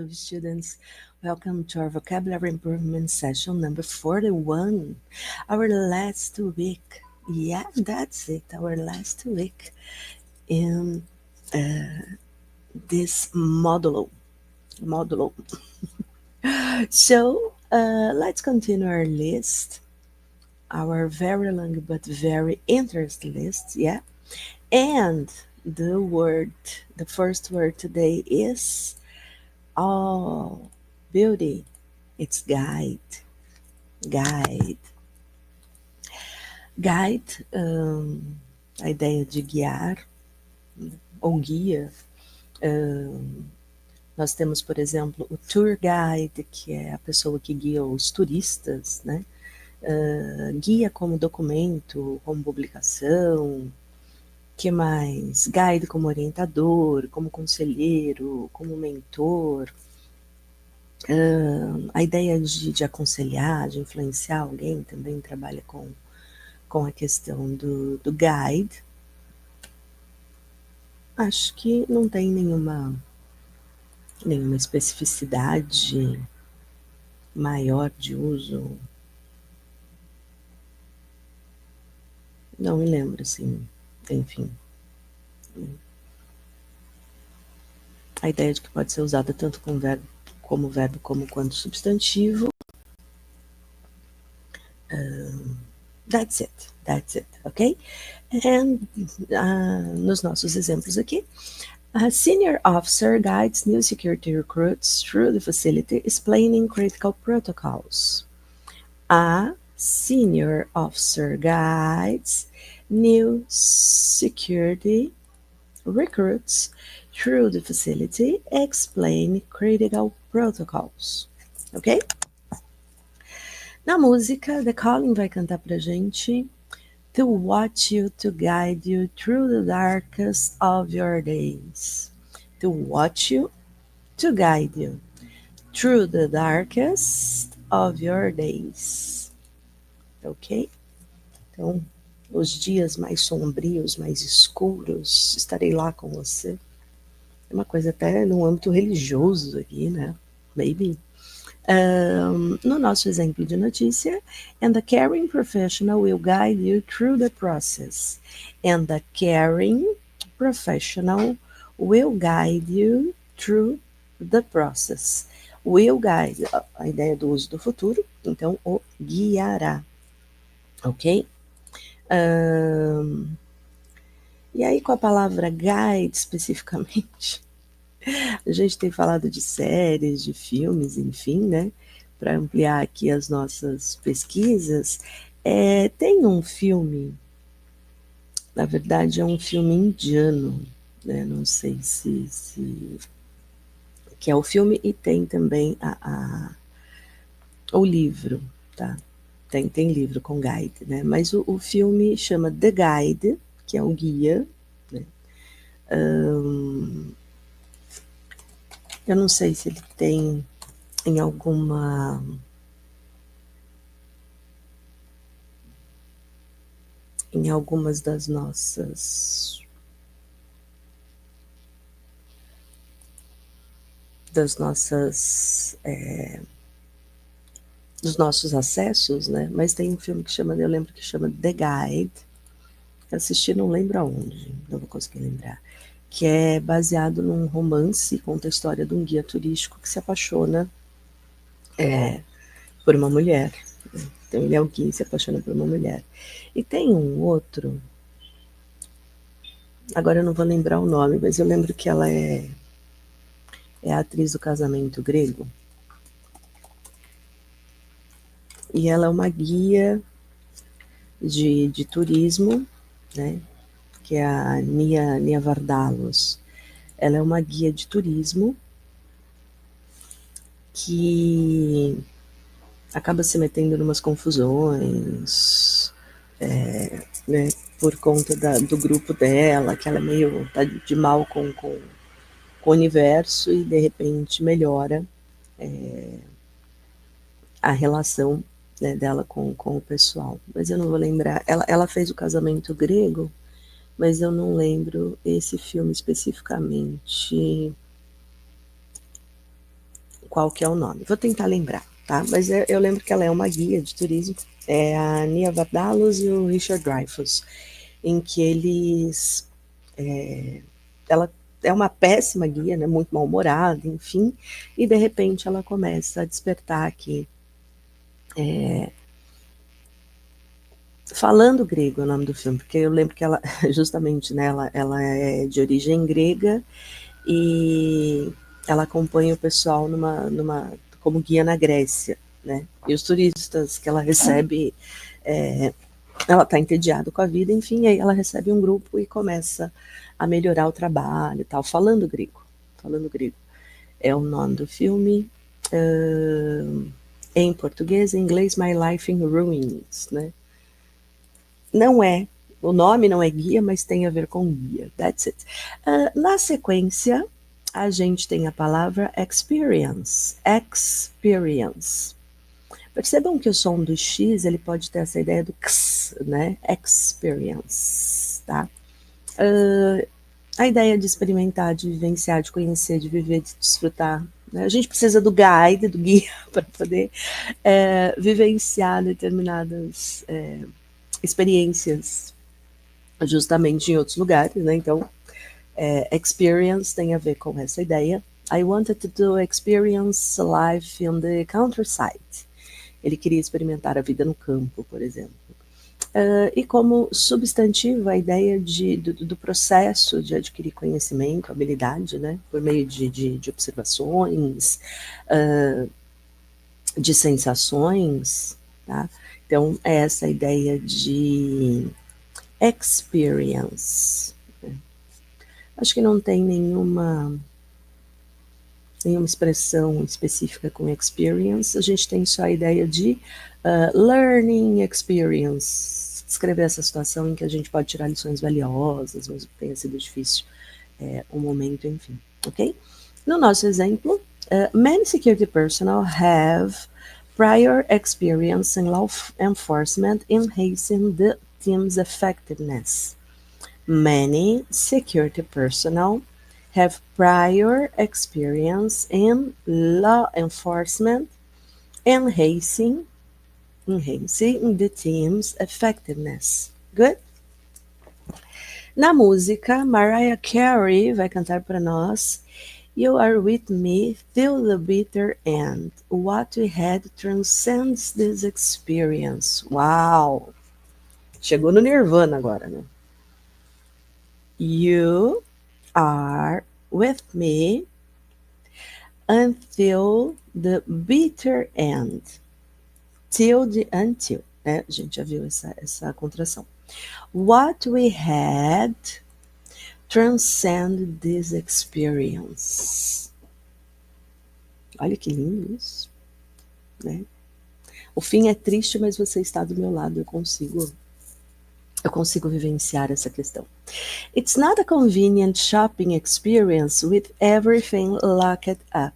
Hello, students. Welcome to our vocabulary improvement session number 41. Our last week. Yeah, that's it. Our last week in this modulo. Modulo. So, let's continue our list. Our very long but very interesting list. Yeah. And the first word today is oh, beauty. It's guide. Guide. Guide, a ideia de guiar ou guia. Nós temos, por exemplo, o tour guide, que é a pessoa que guia os turistas, né? Guia como documento, como publicação. Que mais? Guide como orientador, como conselheiro, como mentor. A ideia de aconselhar, de influenciar alguém também trabalha com a questão do guide. Acho que não tem nenhuma especificidade maior de uso. Não me lembro, assim, enfim. A ideia de que pode ser usada tanto como verbo como quanto substantivo. That's it, ok? And nos nossos exemplos aqui, a senior officer guides new security recruits through the facility, explaining critical protocols. A senior officer guides new security recruits through the facility, explain critical protocols. Ok? Na música, The Calling vai cantar pra gente To watch you, to guide you through the darkest of your days. To watch you, to guide you through the darkest of your days. Ok? Então, os dias mais sombrios, mais escuros, estarei lá com você. É uma coisa até no âmbito religioso aqui, né? Maybe. No nosso exemplo de notícia, and the caring professional will guide you through the process. And the caring professional will guide you through the process. Will guide, a ideia do uso do futuro, então o guiará. Ok? E aí, com a palavra guide especificamente, a gente tem falado de séries, de filmes, enfim, né? Para ampliar aqui as nossas pesquisas. Tem um filme, na verdade é um filme indiano, né? Não sei se que é o filme e tem também o livro, tá? Tem livro com guide, né? Mas o filme chama The Guide, que é o guia, né? Eu não sei se ele tem em em algumas das nossas dos nossos acessos, né? Mas tem um filme que chama, eu lembro que chama The Guide. Eu assisti, não lembro aonde, não vou conseguir lembrar. Que é baseado num romance, conta a história de um guia turístico que se apaixona por uma mulher. Então ele é o guia e se apaixona por uma mulher. E tem um outro, agora eu não vou lembrar o nome, mas eu lembro que ela é a atriz do Casamento Grego. E ela é uma guia de turismo, né? Que é a Nia Vardalos. Ela é uma guia de turismo que acaba se metendo em umas confusões, né, por conta do grupo dela, que ela é meio tá de mal com o universo e de repente melhora a relação, né, dela com o pessoal. Mas eu não vou lembrar. Ela fez o Casamento Grego, mas eu não lembro esse filme especificamente. qual que é o nome. Vou tentar lembrar, tá? Mas eu lembro que ela é uma guia de turismo. É a Nia Vardalos e o Richard Dreyfuss, em que eles... ela é uma péssima guia, né? Muito mal-humorada, enfim. E, de repente, ela começa a despertar aqui... Falando grego é o nome do filme, porque eu lembro que ela, justamente, né, ela é de origem grega e ela acompanha o pessoal como guia na Grécia, né? E os turistas que ela recebe, ela está entediada com a vida, enfim, aí ela recebe um grupo e começa a melhorar o trabalho e tal, falando grego. Falando grego é o nome do filme. Em português, em inglês, My Life in Ruins, né? Não é, o nome não é guia, mas tem a ver com guia. That's it. Na sequência, a gente tem a palavra experience. Experience. Percebam que o som do X ele pode ter essa ideia do X, né? Experience, tá? A ideia de experimentar, de vivenciar, de conhecer, de viver, de desfrutar. Né? A gente precisa do guide, do guia, para poder vivenciar determinadas experiências justamente em outros lugares, né? Então, experience tem a ver com essa ideia. I wanted to do experience life in the countryside. Ele queria experimentar a vida no campo, por exemplo. E como substantivo, a ideia do processo de adquirir conhecimento, habilidade, né? Por meio de observações, de sensações, tá? Então, é essa ideia de experience. Acho que não tem nenhuma expressão específica com experience, a gente tem só a ideia de learning experience, descrever essa situação em que a gente pode tirar lições valiosas, mesmo que tenha sido difícil um momento, enfim, ok? No nosso exemplo, many security personnel have prior experience in law enforcement enhancing the team's effectiveness. Many security personnel have prior experience in law enforcement, enhancing the team's effectiveness. Good? Na música, Mariah Carey vai cantar para nós You Are With Me Till the Bitter End. What We Had Transcends This Experience. Uau! Chegou no Nirvana agora, né? You are with me until the bitter end. Till the until, né? A gente já viu essa contração. What we had transcend this experience. Olha que lindo isso, né? O fim é triste, mas você está do meu lado, eu consigo vivenciar essa questão. It's not a convenient shopping experience with everything locked up.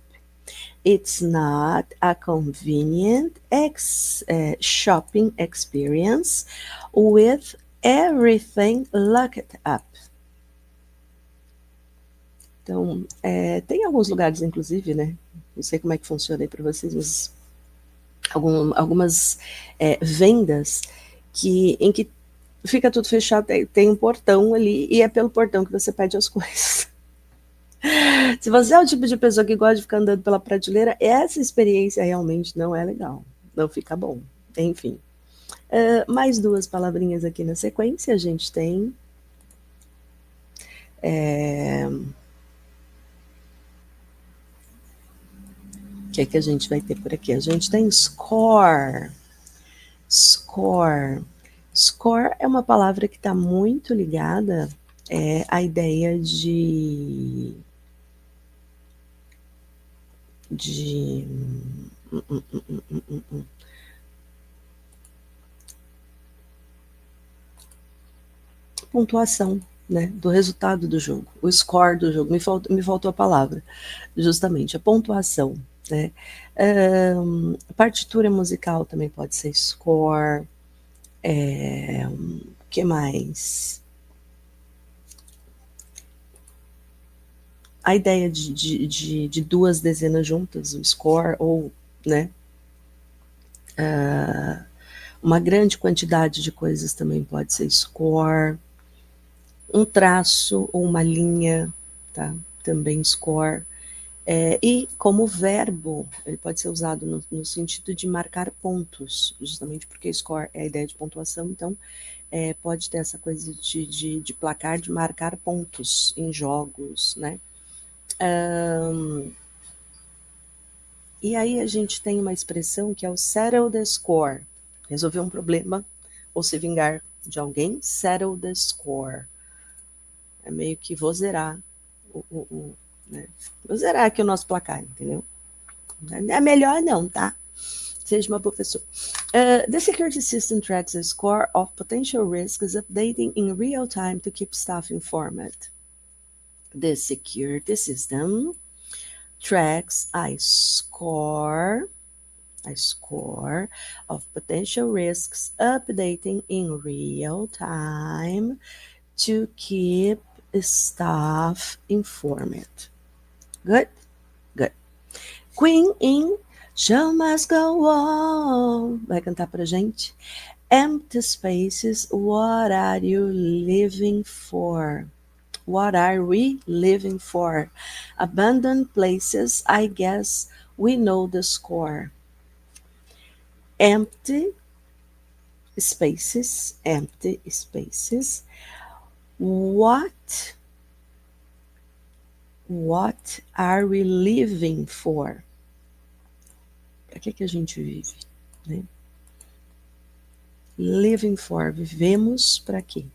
It's not a convenient shopping experience with everything locked up. Então, tem alguns lugares, inclusive, né? Não sei como é que funciona aí para vocês, mas algumas vendas em que fica tudo fechado, tem um portão ali e é pelo portão que você pede as coisas. Se você é o tipo de pessoa que gosta de ficar andando pela prateleira, essa experiência realmente não é legal, não fica bom. Enfim, mais duas palavrinhas aqui na sequência, a gente tem o que é que a gente vai ter por aqui? A gente tem score. Score. Score é uma palavra que está muito ligada à ideia de pontuação, né, do resultado do jogo, o score do jogo. Me faltou a palavra, justamente, a pontuação. Né? Partitura musical também pode ser score. O que mais? a ideia de duas dezenas juntas, o score, ou, né, uma grande quantidade de coisas também pode ser score, um traço ou uma linha, tá? Também score. E como verbo, ele pode ser usado no sentido de marcar pontos, justamente porque score é a ideia de pontuação, então pode ter essa coisa de placar, de marcar pontos em jogos, né? E aí a gente tem uma expressão que é o settle the score, resolver um problema ou se vingar de alguém, settle the score. É meio que vou zerar né? Vou zerar aqui o nosso placar, entendeu? Não é melhor não, tá? Seja uma boa pessoa. The security system tracks the score of potential risks, updating in real time to keep staff informed. The security system tracks a score of potential risks, updating in real time to keep staff informed. Good? Good. Queen in Show Must Go On. Vai cantar pra gente? Empty spaces, what are you living for? What are we living for? Abandoned places, I guess we know the score. Empty spaces, empty spaces. What are we living for? Para que a gente vive? Né? Living for, vivemos para quê?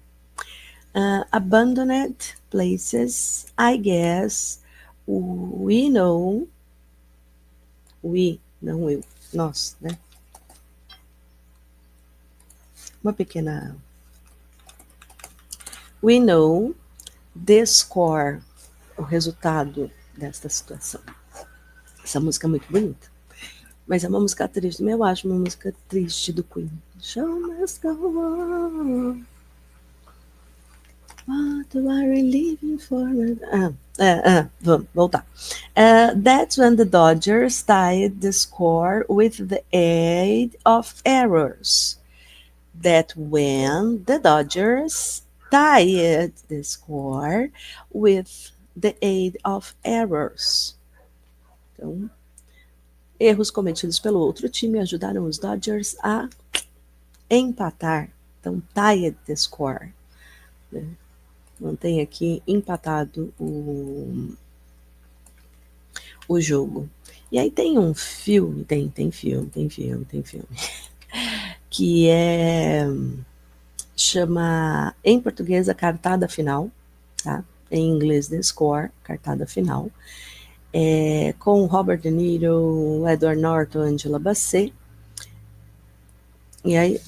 Abandoned places, I guess we know, we, não eu, nós, né? Uma pequena. We know the score, o resultado desta situação. Essa música é muito bonita. Mas é uma música triste, eu acho uma música triste do Queen. Show must go on. What are we living for? Vamos voltar. That's when the Dodgers tied the score with the aid of errors. That when the Dodgers tied the score with the aid of errors. Então, erros cometidos pelo outro time ajudaram os Dodgers a empatar. Então, tied the score. Né? Mantém aqui empatado o jogo. E aí tem um filme, tem filme, que chama, em português, a Cartada Final, tá? Em inglês, The Score, Cartada Final, com Robert De Niro, Edward Norton, Angela Bassett, e aí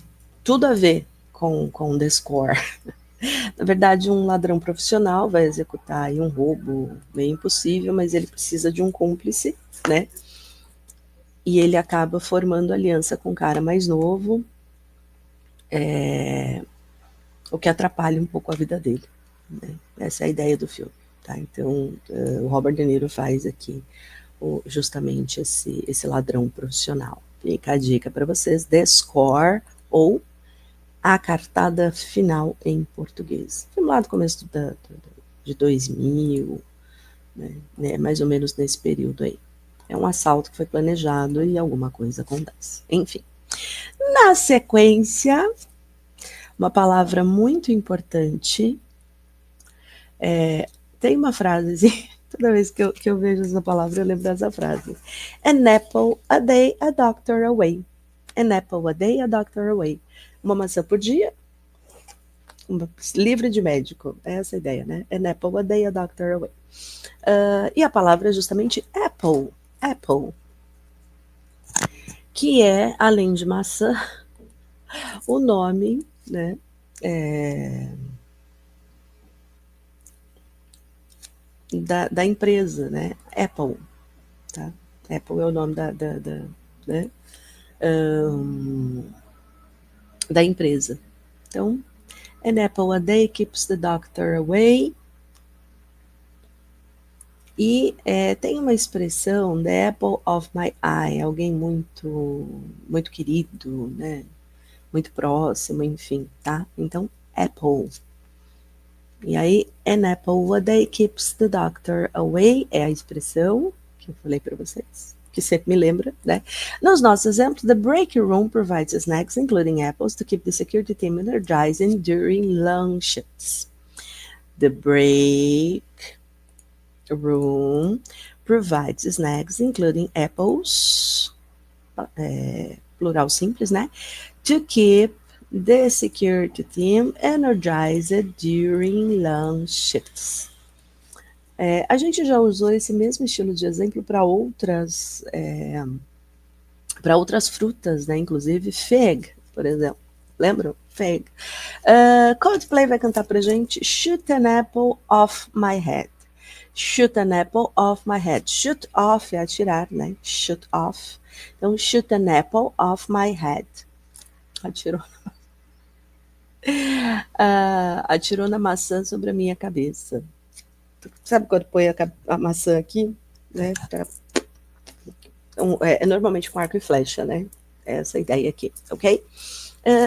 tudo a ver com The Score. Na verdade, um ladrão profissional vai executar aí um roubo meio impossível, mas ele precisa de um cúmplice, né? E ele acaba formando aliança com um cara mais novo, o que atrapalha um pouco a vida dele. Né? Essa é a ideia do filme. Tá? Então, o Robert De Niro faz aqui justamente esse ladrão profissional. Fica a dica para vocês: The Score, ou A Cartada Final em português. Filme lá do começo de 2000, né? Mais ou menos nesse período aí. É um assalto que foi planejado e alguma coisa acontece. Enfim. Na sequência, uma palavra muito importante. Tem uma frase, toda vez que eu vejo essa palavra, eu lembro dessa frase. An apple a day, a doctor away. An apple a day, a doctor away. Uma maçã por dia, livre de médico. É essa a ideia, né? An apple a day, a doctor away. E a palavra é justamente apple. Apple. Que é, além de maçã, o nome, né? Da empresa, né? Apple. Tá? Apple é o nome né? Da empresa. Então, an apple a day keeps the doctor away. E tem uma expressão, the apple of my eye, alguém muito, muito querido, né? Muito próximo, enfim, tá? Então, apple. E aí, an apple a day keeps the doctor away é a expressão que eu falei para vocês, que sempre me lembra, né? Nos nossos exemplos, the break room provides snacks, including apples, to keep the security team energizing during long shifts. The break room provides snacks, including apples, plural simples, né? To keep the security team energized during long shifts. A gente já usou esse mesmo estilo de exemplo para outras frutas, né? Inclusive fig, por exemplo. Lembram? Fig. Coldplay vai cantar pra gente Shoot an Apple Off My Head. Shoot an apple off my head. Shoot off é atirar, né? Shoot off. Então, shoot an apple off my head. Atirou, atirou na maçã sobre a minha cabeça. Sabe quando põe a maçã aqui? Né? Normalmente com arco e flecha, né? Essa ideia aqui, ok?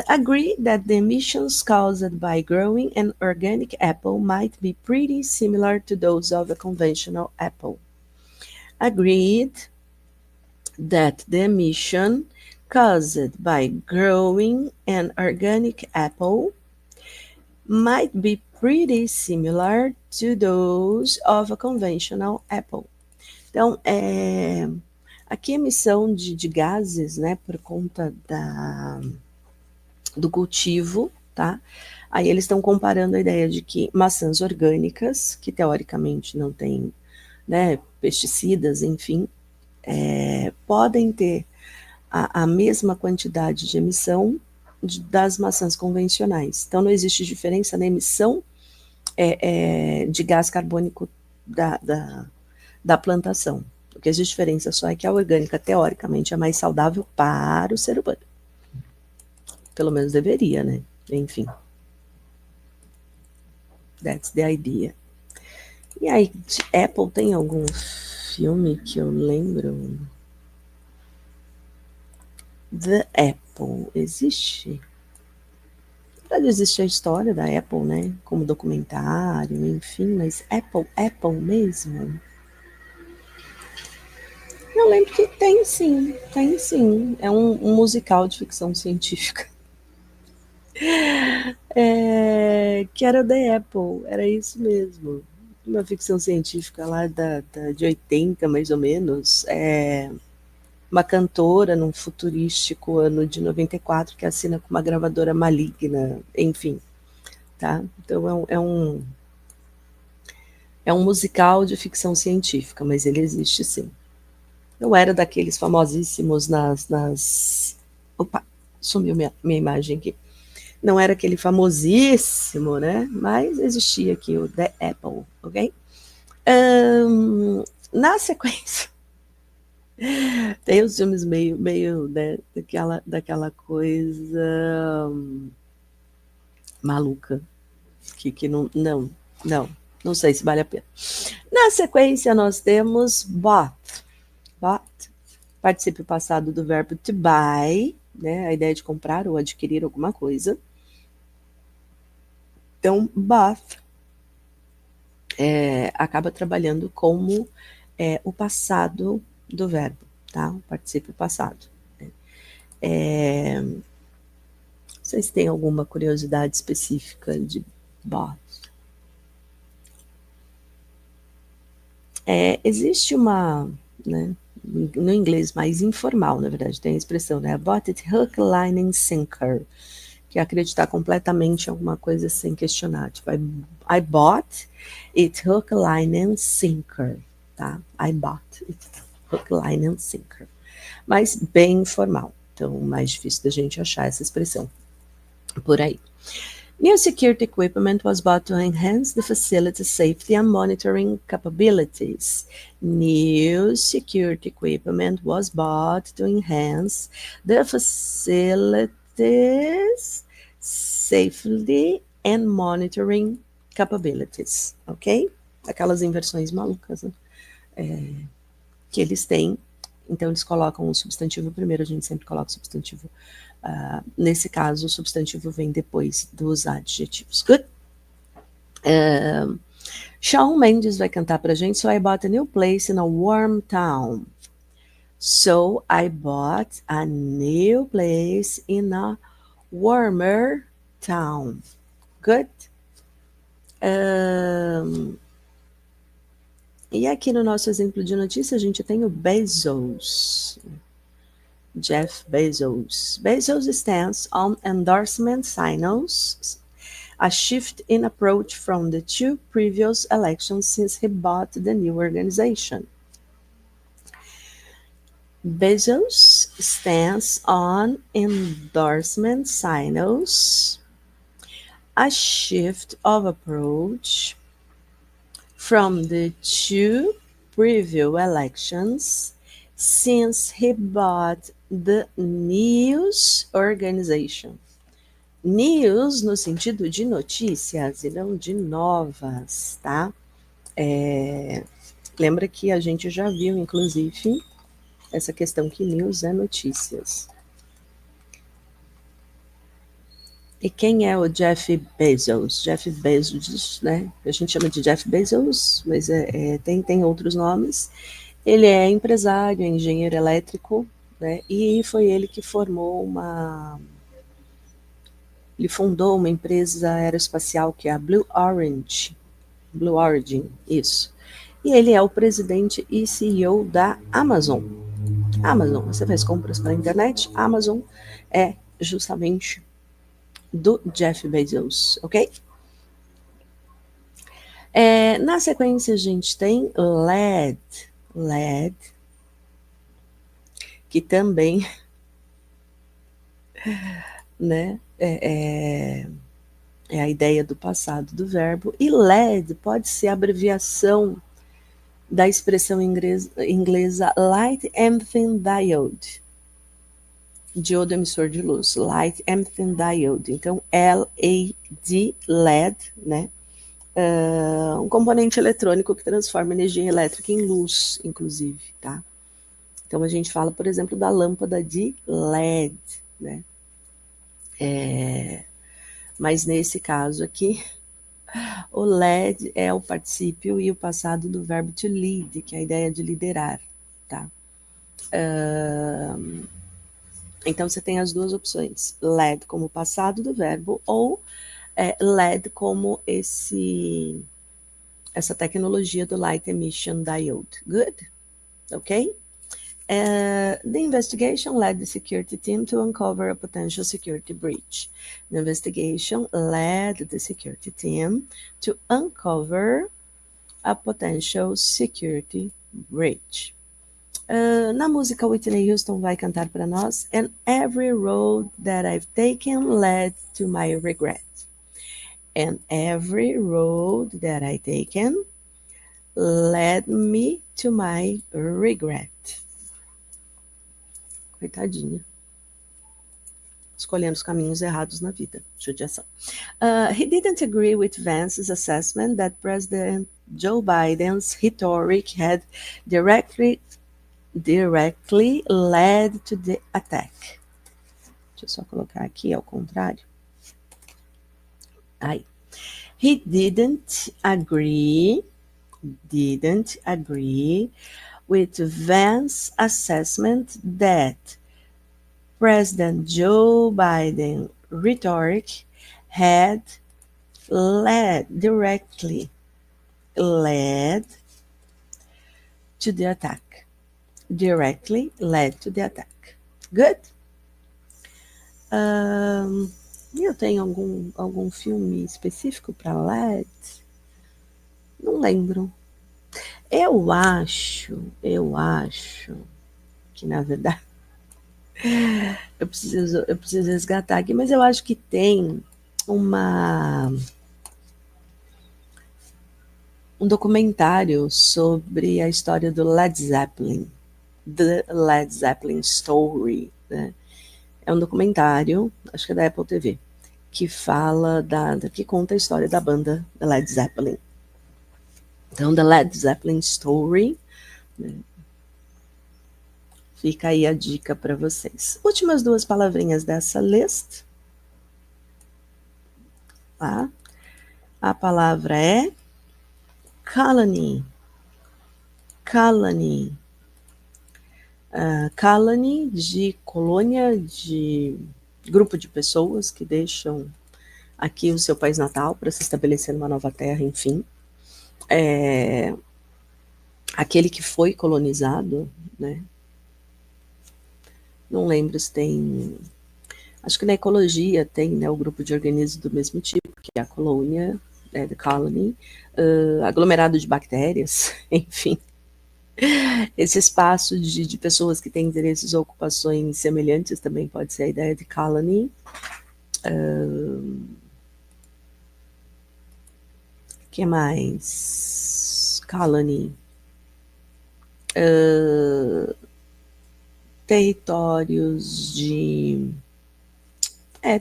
Agree that the emissions caused by growing an organic apple might be pretty similar to those of a conventional apple. Agreed that the emission caused by growing an organic apple might be pretty similar to those of a conventional apple. Então, aqui a emissão de gases, né, por conta do cultivo, tá? Aí eles estão comparando a ideia de que maçãs orgânicas, que teoricamente não têm, né, pesticidas, enfim, podem ter a mesma quantidade de emissão das maçãs convencionais. Então, não existe diferença na emissão de gás carbônico da plantação. O que existe diferença só é que a orgânica, teoricamente, é mais saudável para o ser humano. Pelo menos deveria, né? Enfim. That's the idea. E aí, Apple tem algum filme que eu lembro? The Apple existe? Na verdade, existe a história da Apple, né? Como documentário, enfim, mas Apple mesmo? Eu lembro que tem sim, tem sim. É um musical de ficção científica. Que era The Apple, era isso mesmo. Uma ficção científica lá de 80, mais ou menos. Uma cantora num futurístico ano de 94 que assina com uma gravadora maligna, enfim, tá? Então é um musical de ficção científica, mas ele existe sim. Não era daqueles famosíssimos Opa, sumiu minha imagem aqui. Não era aquele famosíssimo, né? Mas existia aqui o The Apple, ok? Na sequência, tem os filmes meio né, daquela coisa maluca, que não sei se vale a pena. Na sequência, nós temos bought, participe passado do verbo to buy, né, a ideia de comprar ou adquirir alguma coisa. Então, bought acaba trabalhando como o passado do verbo, tá? O particípio passado. Vocês têm alguma curiosidade específica de bought? Existe uma, né, no inglês mais informal, na verdade, tem a expressão, né? Bought it hook, line and sinker, que é acreditar completamente em alguma coisa sem questionar. Tipo, I bought it hook, line and sinker, tá? I bought it hook, line and sinker. Mas bem informal, então mais difícil da gente achar essa expressão por aí. New security equipment was bought to enhance the facility's safety and monitoring capabilities. New security equipment was bought to enhance the facility's safety and monitoring capabilities. Ok? Aquelas inversões malucas, né? que eles têm. Então, eles colocam o substantivo primeiro, a gente sempre coloca o substantivo. Nesse caso, o substantivo vem depois dos adjetivos. Good? Shawn Mendes vai cantar pra gente. So I bought a new place in a warm town. So I bought a new place in a warmer town. Good? E aqui no nosso exemplo de notícia, a gente tem o Bezos. Jeff Bezos. Bezos stands on endorsement signals, a shift in approach from the two previous elections since he bought the new organization. Bezos stands on endorsement signals, a shift of approach from the two previous elections since he bought the news organization. News no sentido de notícias e não de novas, tá? Lembra que a gente já viu, inclusive, essa questão que news é notícias. E quem é o Jeff Bezos? Jeff Bezos, né? A gente chama de Jeff Bezos, mas tem outros nomes. Ele é empresário, é engenheiro elétrico, né? E foi ele que ele fundou uma empresa aeroespacial que é a Blue Origin, isso. E ele é o presidente e CEO da Amazon. Amazon, você faz compras pela internet, Amazon é justamente do Jeff Bezos, ok? Na sequência a gente tem LED, que também, né, é a ideia do passado do verbo, e LED pode ser a abreviação da expressão inglesa Light Emitting Diode, diodo emissor de luz, Light Emitting Diode, então LED, LED, né, um componente eletrônico que transforma energia elétrica em luz, inclusive, tá? Então a gente fala, por exemplo, da lâmpada de LED, né? Mas nesse caso aqui, o LED é o particípio e o passado do verbo to lead, que é a ideia de liderar, tá? Então você tem as duas opções, LED como passado do verbo ou LED como essa tecnologia do Light Emission Diode. Good? Okay? The investigation led the security team to uncover a potential security breach. The investigation led the security team to uncover a potential security breach. Na música, Whitney Houston vai cantar para nós And every road that I've taken led to my regret. And every road that I've taken led me to my regret. Coitadinha. Escolhendo os caminhos errados na vida. Judiação. He didn't agree with Vance's assessment that President Joe Biden's rhetoric had directly led to the attack. Deixa eu só colocar aqui ao contrário. Aí. He didn't agree with Vance's assessment that President Joe Biden's rhetoric had directly led to the attack. Directly led to the attack. Good? Eu tenho algum filme específico para LED? Não lembro. Eu acho que, na verdade, eu preciso resgatar aqui, mas eu acho que tem um documentário sobre a história do Led Zeppelin, The Led Zeppelin Story, né? É um documentário, acho que é da Apple TV, que fala que conta a história da banda The Led Zeppelin. Então, The Led Zeppelin Story, Fica aí a dica para vocês. Últimas duas palavrinhas dessa lista. Tá? A palavra é colony. Colony. Colony de colônia, de grupo de pessoas que deixam aqui o seu país natal para se estabelecer numa nova terra, enfim. Aquele que foi colonizado, né? Não lembro se tem. Acho que na ecologia tem, né, o grupo de organismos do mesmo tipo, que é a colônia, né, the colony, aglomerado de bactérias, enfim. Esse espaço de pessoas que têm interesses ou ocupações semelhantes também pode ser a ideia de colony. Que mais? Colony. Territórios de.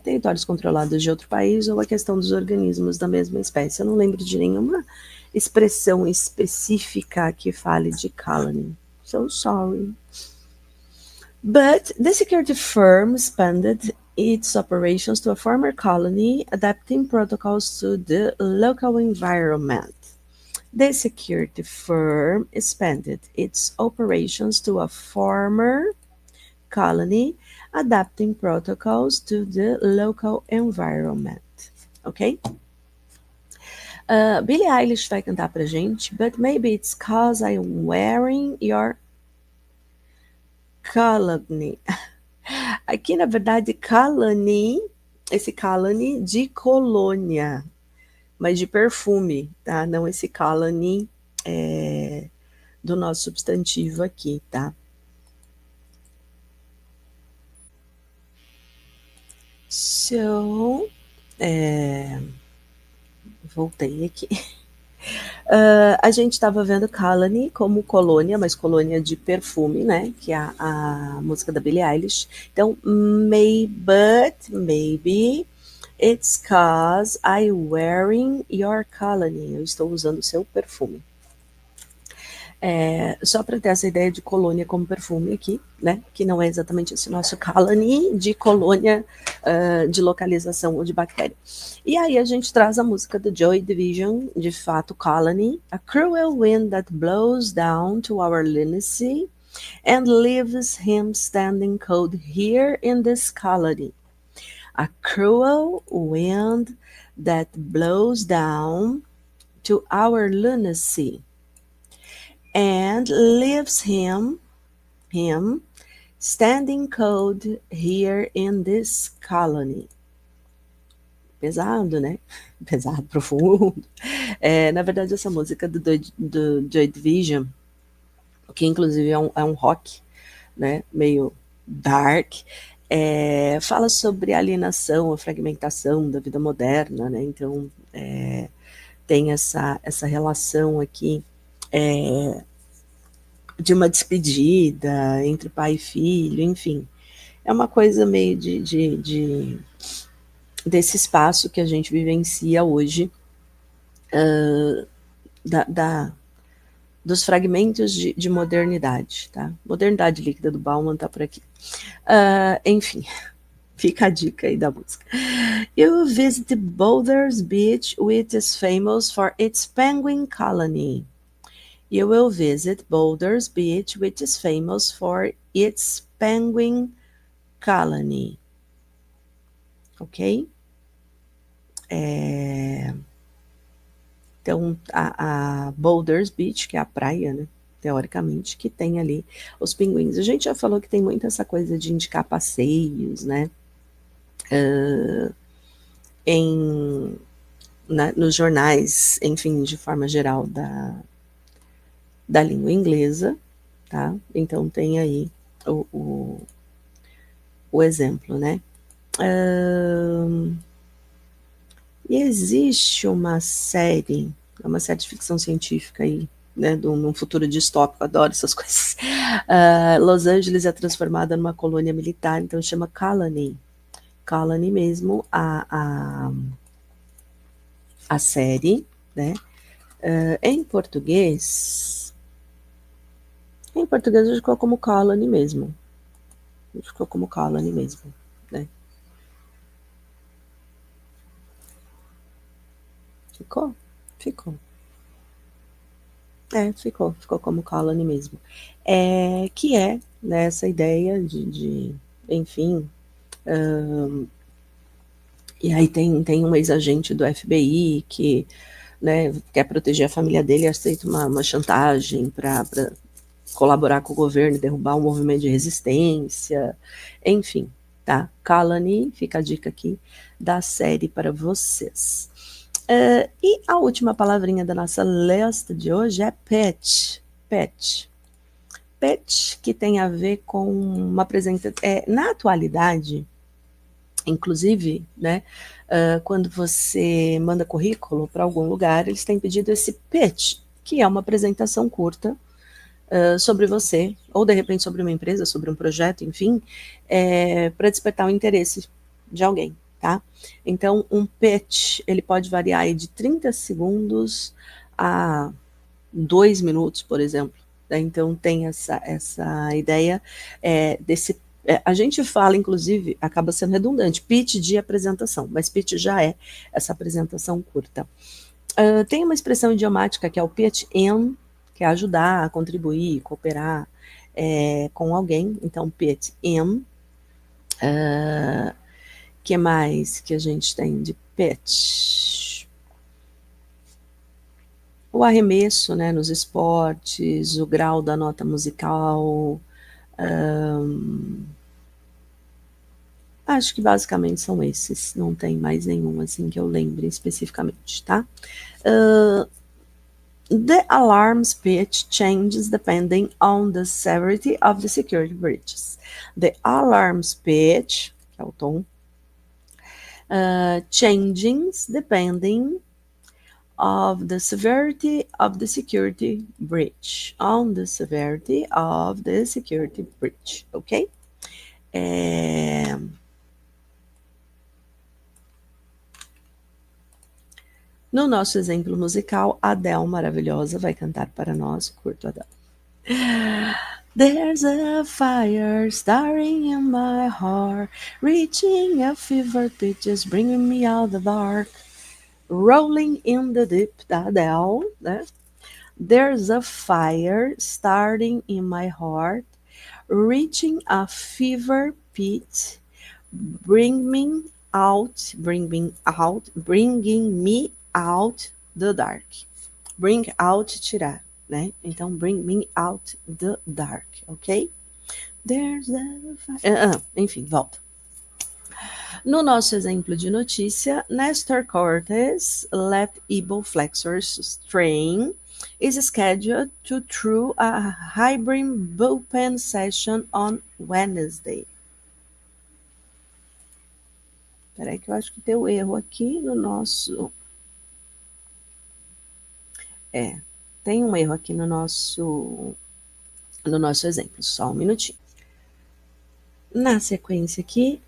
Territórios controlados de outro país ou a questão dos organismos da mesma espécie. Eu não lembro de nenhuma expressão específica que fale de colony. So sorry. But the security firm expanded its operations to a former colony, adapting protocols to the local environment. The security firm expanded its operations to a former colony, adapting protocols to the local environment. Ok? Billie Eilish vai cantar pra gente, but maybe it's cause I'm wearing your colony. Aqui, na verdade, colony, esse colony de colônia, mas de perfume, tá? Não esse colony do nosso substantivo aqui, tá? So, voltei aqui. A gente estava vendo Colony como colônia, mas colônia de perfume, né? Que é a música da Billie Eilish. Então, maybe it's cause I'm wearing your colony. Eu estou usando o seu perfume. Só para ter essa ideia de colônia como perfume aqui, né? Que não é exatamente esse nosso colony de colônia de localização ou de bactéria. E aí a gente traz a música do Joy Division, de fato, Colony, a cruel wind that blows down to our lunacy and leaves him standing cold here in this colony. A cruel wind that blows down to our lunacy and leaves him standing cold here in this colony. Pesado, né? Pesado, profundo. Na verdade, essa música do Joy Division, que inclusive é um rock, né? Meio dark, fala sobre a alienação, a fragmentação da vida moderna, né? Então, tem essa relação aqui de uma despedida entre pai e filho, enfim. É uma coisa meio desse espaço que a gente vivencia hoje, dos fragmentos de modernidade, tá? Modernidade líquida do Bauman tá por aqui. Enfim, fica a dica aí da música. You visit Boulders Beach, which is famous for its penguin colony. You will visit Boulders Beach, which is famous for its penguin colony. Ok? Então, a Boulders Beach, que é a praia, né, teoricamente, que tem ali os pinguins. A gente já falou que tem muito essa coisa de indicar passeios, né, nos jornais, enfim, de forma geral da língua inglesa, tá? Então tem aí o exemplo, né? E existe uma série de ficção científica aí, né, num futuro distópico, adoro essas coisas. Los Angeles é transformada numa colônia militar, então chama Colony. Colony mesmo, a série, né? Em português, Em português a gente ficou como colony mesmo. A gente ficou como colony mesmo, né? Ficou? Ficou. Ficou como colony mesmo. Que é, né, essa ideia enfim, e aí tem um ex-agente do FBI que, né, quer proteger a família dele e aceita uma chantagem para colaborar com o governo e derrubar um movimento de resistência, enfim, tá? Colony, fica a dica aqui da série para vocês. E a última palavrinha da nossa lista de hoje é pet. Pet. Pet, que tem a ver com uma apresentação. Na atualidade, inclusive, né, quando você manda currículo para algum lugar, eles têm pedido esse pitch, que é uma apresentação curta sobre você, ou de repente sobre uma empresa, sobre um projeto, enfim, para despertar o interesse de alguém, tá? Então, um pitch, ele pode variar aí de 30 segundos a 2 minutos, por exemplo. Né? Então, tem essa ideia desse. A gente fala, inclusive, acaba sendo redundante, pitch de apresentação, mas pitch já é essa apresentação curta. Tem uma expressão idiomática que é o pitch in, que é ajudar, contribuir, cooperar com alguém. Então, pitch in. Que mais que a gente tem de pitch? O arremesso, né, nos esportes, o grau da nota musical. Acho que basicamente são esses. Não tem mais nenhum assim que eu lembre especificamente, tá? The alarm's pitch changes depending on the severity of the security breaches. The alarm's pitch, que é o tom, changes depending of the severity of the security breach. On the severity of the security breach, ok? No nosso exemplo musical, a Adele maravilhosa vai cantar para nós, curto Adele. There's a fire starting in my heart, reaching a fever pitch, bringing me out the dark, rolling in the deep, da Adele, né? There's a fire starting in my heart, reaching a fever pitch, bringing me out the dark. Bring out, tirar, né? Então, bring me out the dark, ok? There's a fire. Enfim, volta. No nosso exemplo de notícia, Nestor Cortes, left elbow flexor strain, is scheduled to through a hybrid bullpen session on Wednesday. Peraí que eu acho que tem um erro aqui no nosso... tem um erro aqui no nosso exemplo, só um minutinho. Na sequência aqui,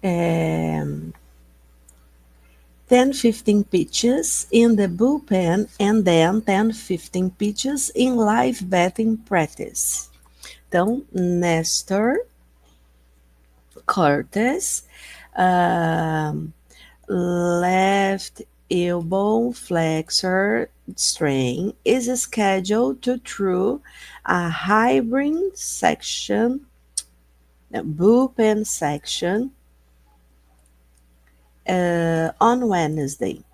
10-15 pitches in the bullpen and then 10-15 pitches in live batting practice. Então, Nestor Cortes, left elbow flexor strain, is scheduled to through a hybrid section, bullpen section, on Wednesday.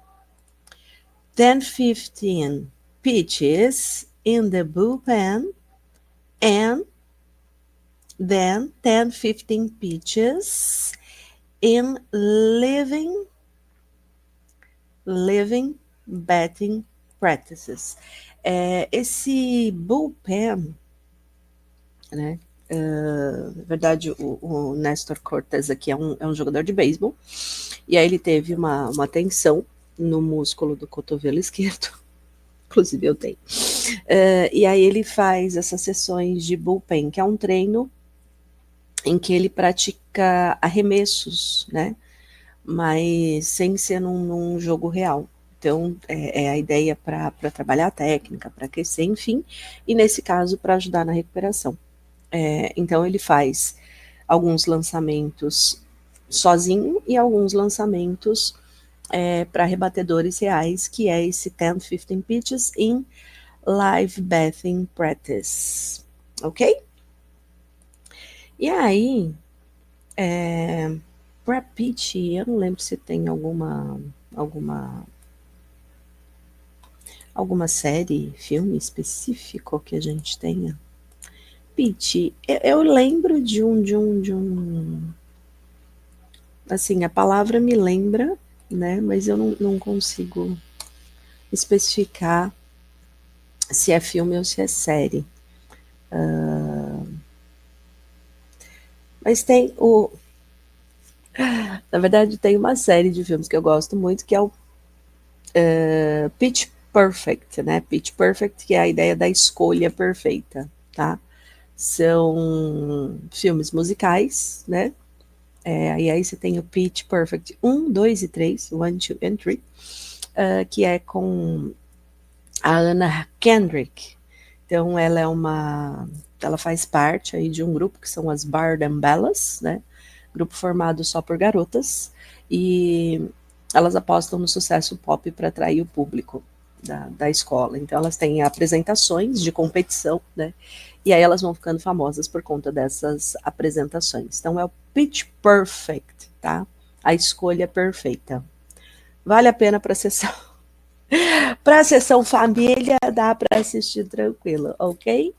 10-15 pitches in the bullpen and then 10-15 pitches in living batting practices. Esse bullpen, né? Na verdade, o Nestor Cortes aqui é um jogador de beisebol, e aí ele teve uma tensão no músculo do cotovelo esquerdo, inclusive eu tenho. E aí ele faz essas sessões de bullpen, que é um treino em que ele pratica arremessos, né? Mas sem ser num jogo real. Então, é a ideia para trabalhar a técnica, para aquecer, enfim, e nesse caso, para ajudar na recuperação. Então ele faz alguns lançamentos sozinho e alguns lançamentos para rebatedores reais, que é esse 10, 15 pitches in live bathing practice, ok? E aí, para pitch, eu não lembro se tem alguma alguma série, filme específico que a gente tenha. Pitch, eu lembro de um, assim, a palavra me lembra, né? Mas eu não consigo especificar se é filme ou se é série. Mas tem o. Na verdade, tem uma série de filmes que eu gosto muito, que é o Pitch Perfect, né? Pitch Perfect, que é a ideia da escolha perfeita, tá? São filmes musicais, né? E aí você tem o Pitch Perfect 1, 2 e 3, 1, 2 and 3, que é com a Anna Kendrick. Então ela faz parte aí de um grupo que são as Bardem Bellas, né? Grupo formado só por garotas e elas apostam no sucesso pop para atrair o público da escola. Então elas têm apresentações de competição, né? E aí elas vão ficando famosas por conta dessas apresentações. Então é o Pitch Perfect, tá? A escolha perfeita. Vale a pena para sessão. Para a sessão família, dá para assistir tranquilo, ok?